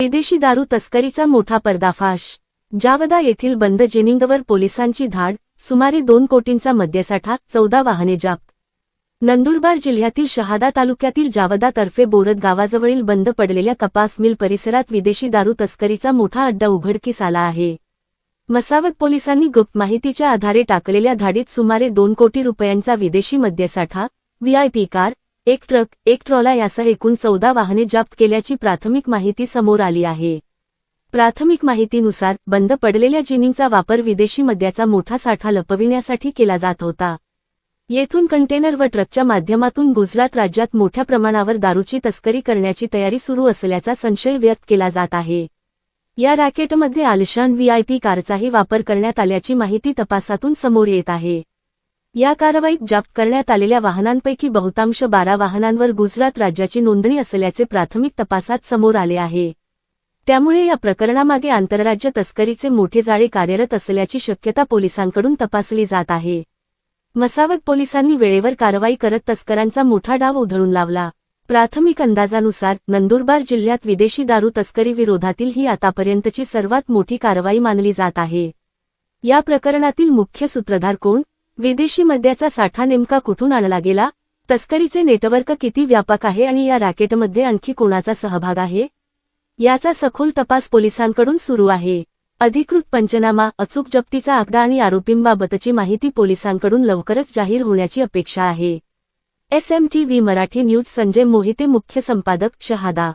विदेशी दारू तस्करीचा मोठा पर्दाफाश। जावदा येथील बंद जिनिंगवर पोलिसांची धाड, सुमारे 2 कोटींचा मद्यसाठा, 14 वाहने जप्त। नंदुरबार जिल्ह्यातील शहादा तालुक्यातील जावदा तर्फे बोरद गावाजवळील बंद पडलेल्या कपास मिल परिसरात विदेशी दारू तस्करीचा मोठा अड्डा उघडकीस आला आहे। मसावत पोलिसांनी गुप्त माहितीच्या आधारे टाकलेल्या धाडीत सुमारे 2 कोटी रुपयांचा विदेशी मद्यसाठा, व्हीआयपी कार, एक ट्रक, एक ट्रॉला यासह एकूण 14 वाहने जप्त केल्याची प्राथमिक माहिती समोर आली आहे। प्राथमिक माहितीनुसार बंद पडलेल्या जिनिंगचा वापर विदेशी मद्याचा मोठा साठा लपविण्यासाठी केला जात होता। येथून कंटेनर व ट्रकच्या माध्यमातून गुजरात राज्यात मोठ्या प्रमाणावर दारूची तस्करी करण्याची तयारी सुरू असल्याचा संशय व्यक्त केला जात आहे। या रॅकेटमध्ये आलिशान व्हीआयपी कारचाही वापर करण्यात आल्याची माहिती तपासातून समोर येत आहे। या कारवाईत जप्त करण्यात आलेल्या वाहनांपैकी बहुतांश 12 वाहनांवर गुजरात राज्याची नोंदणी असल्याचे प्राथमिक तपासात समोर आले आहे। त्यामुळे या प्रकरणामागे आंतरराज्य तस्करीचे मोठे जाळे कार्यरत असल्याची शक्यता पोलिसांकडून तपासली जात आहे। मसावत पोलिसांनी वेळेवर कारवाई करत तस्करांचा मोठा डाव उधळून लावला। प्राथमिक अंदाजानुसार नंदुरबार जिल्ह्यात विदेशी दारू तस्करी विरोधातील ही आतापर्यंतची सर्वात मोठी कारवाई मानली जात आहे। या प्रकरणातील मुख्य सूत्रधार कोण, विदेशी मद्याचा साठा नेमका कुठून आणला गेला, तस्करीचे नेटवर्क किती व्यापक आहे आणि या रॅकेटमध्ये आणखी कोणाचा सहभाग आहे, याचा सखोल तपास पोलिसांकडून सुरू आहे। अधिकृत पंचनामा, अचूक जप्तीचा आकडा आणि आरोपींबाबतची माहिती पोलिसांकडून लवकरच जाहीर होण्याची अपेक्षा आहे। SMTV मराठी न्यूज संजय मोहिते, मुख्य संपादक, शहादा।